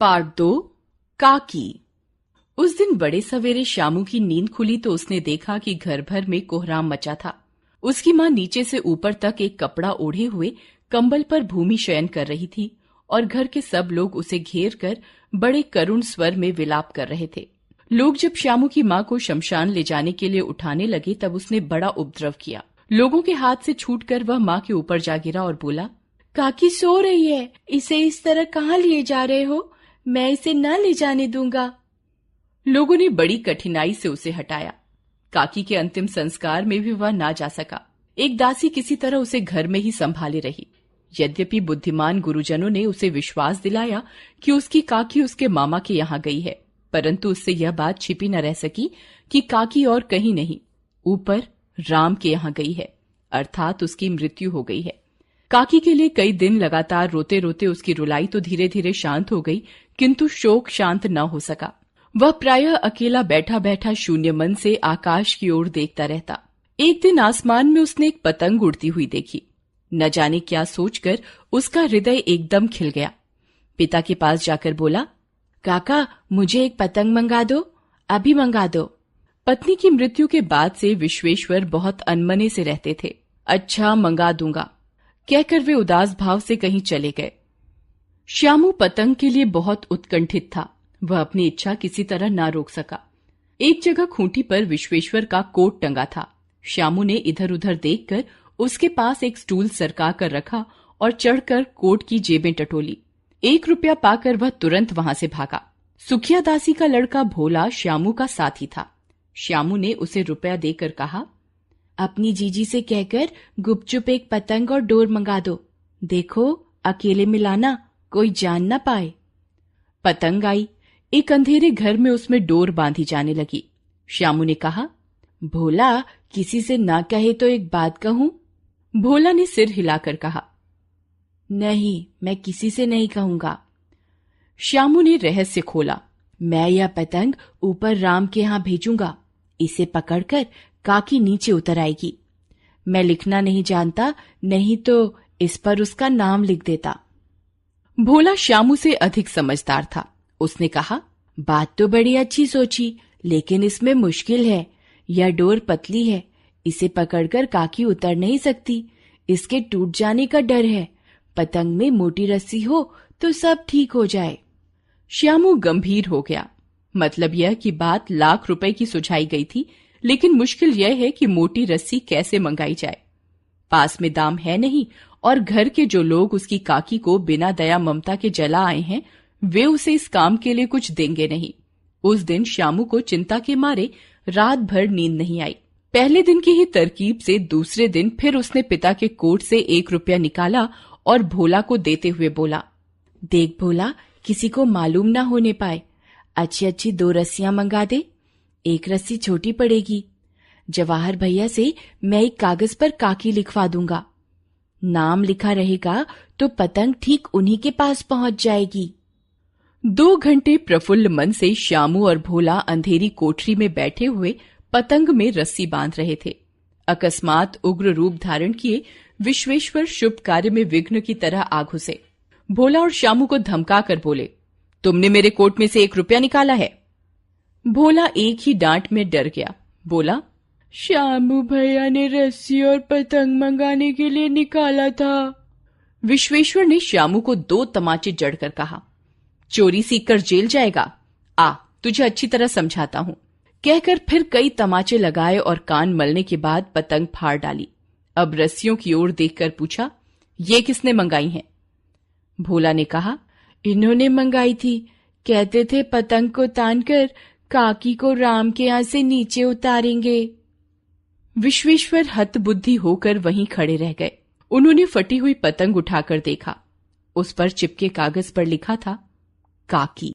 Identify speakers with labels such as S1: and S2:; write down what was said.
S1: Part 2 काकी। उस दिन बड़े सवेरे श्यामू की नींद खुली तो उसने देखा कि घर भर में कोहराम मचा था। उसकी माँ नीचे से ऊपर तक एक कपड़ा ओढ़े हुए कंबल पर भूमि शयन कर रही थी और घर के सब लोग उसे घेर कर बड़े करुण स्वर में विलाप कर रहे थे। लोग जब श्यामू की माँ को शमशान ले जाने के लिए उठाने लगे तब उसने बड़ा उपद्रव किया। लोगों के हाथ से छूटकर वह माँ के ऊपर जा गिरा और बोला, काकी सो रही है, इसे इस तरह कहाँ लिए जा रहे हो? मैं इसे न ले जाने दूंगा। लोगों ने बड़ी कठिनाई से उसे हटाया। काकी के अंतिम संस्कार में भी वह ना जा सका। एक दासी किसी तरह उसे घर में ही संभाले रही। यद्यपि बुद्धिमान गुरुजनों ने उसे विश्वास दिलाया कि उसकी काकी उसके मामा के यहाँ गई है, परंतु उससे यह बात छिपी न रह सकी कि काकी और कहीं नहीं, ऊपर राम के यहाँ गई है, अर्थात उसकी मृत्यु हो गई है। काकी के लिए कई दिन लगातार रोते रोते उसकी रुलाई तो धीरे धीरे शांत हो गई, किंतु शोक शांत न हो सका। वह प्रायः अकेला बैठा बैठा शून्य मन से आकाश की ओर देखता रहता। एक दिन आसमान में उसने एक पतंग उड़ती हुई देखी। न जाने क्या सोचकर उसका हृदय एकदम खिल गया। पिता के पास जाकर बोला, काका मुझे एक पतंग मंगा दो, अभी मंगा दो। पत्नी की मृत्यु के बाद से विश्वेश्वर बहुत अनमने से रहते थे। अच्छा मंगा दूंगा कहकर वे उदास भाव से कहीं चले गए। श्यामू पतंग के लिए बहुत उत्कंठित था। वह अपनी इच्छा किसी तरह ना रोक सका। एक जगह खूंटी पर विश्वेश्वर का कोट टंगा था। श्यामू ने इधर उधर देखकर उसके पास एक स्टूल सरका कर रखा और चढ़कर कोट की जेबें टटोली। 1 रुपया पाकर वह तुरंत वहां से भागा। सुखिया दासी का लड़का भोला श्यामू का साथी था। श्यामू ने उसे रुपया देकर कहा, अपनी जीजी से कहकर गुपचुप एक पतंग और डोर मंगा दो। देखो अकेले मिलाना, कोई जान न पाए। पतंग आई। एक अंधेरे घर में उसमें डोर बांधी जाने लगी। श्यामू ने कहा, भोला किसी से ना कहे तो एक बात कहूं? भोला ने सिर हिलाकर कहा, नहीं मैं किसी से नहीं कहूंगा। श्यामू ने रहस्य खोला, मैं यह पतंग ऊपर राम के यहां भेजूंगा। इसे पकड़कर काकी नीचे उतर आएगी। मैं लिखना नहीं जानता, नहीं तो इस पर उसका नाम लिख देता। भोला श्यामू से अधिक समझदार था। उसने कहा, बात तो बड़ी अच्छी सोची, लेकिन इसमें मुश्किल है। यह डोर पतली है, इसे पकड़कर काकी उतर नहीं सकती। इसके टूट जाने का डर है। पतंग में मोटी रस्सी हो तो सब ठीक हो जाए। श्यामू गंभीर हो गया। मतलब यह कि बात लाख रुपए की सुझाई गई थी, लेकिन मुश्किल यह है कि मोटी रस्सी कैसे मंगाई जाए। पास में दाम है नहीं और घर के जो लोग उसकी काकी को बिना दया ममता के जला आए हैं, वे उसे इस काम के लिए कुछ देंगे नहीं। उस दिन श्यामू को चिंता के मारे रात भर नींद नहीं आई। पहले दिन की ही तरकीब से दूसरे दिन फिर उसने पिता के कोट से 1 रुपया निकाला और भोला को देते हुए बोला, देख भोला, किसी को मालूम ना होने पाए। अच्छी अच्छी 2 रस्सियां मंगा दे। 1 रस्सी छोटी पड़ेगी। जवाहर भैया से मैं एक कागज पर काकी लिखवा दूंगा। नाम लिखा रहेगा तो पतंग ठीक उन्हीं के पास पहुंच जाएगी। 2 घंटे प्रफुल्ल मन से श्यामू और भोला अंधेरी कोठरी में बैठे हुए पतंग में रस्सी बांध रहे थे। अकस्मात उग्र रूप धारण किए विश्वेश्वर शुभ कार्य में विघ्न की तरह आ घुसे। भोला और श्यामू को धमका कर बोले, तुमने मेरे कोट में से 1 रुपया निकाला है। भोला एक ही डांट में डर गया। बोला, श्यामू भैया ने रस्सी और पतंग मंगाने के लिए निकाला था। विश्वेश्वर ने श्यामू को 2 तमाचे जड़कर कहा, चोरी सीख कर जेल जाएगा। आ तुझे अच्छी तरह समझाता हूं। कहकर फिर कई तमाचे लगाए और कान मलने के बाद पतंग फाड़ डाली। अब रस्सियों की ओर देखकर पूछा, ये किसने मंगाई हैं? भोला ने कहा, इन्होंने मंगाई थी। कहते थे पतंग को तानकर काकी को राम के यहां से नीचे उतारेंगे। विश्वेश्वर हतबुद्धि होकर वहीं खड़े रह गए। उन्होंने फटी हुई पतंग उठाकर देखा। उस पर चिपके कागज पर लिखा था, काकी।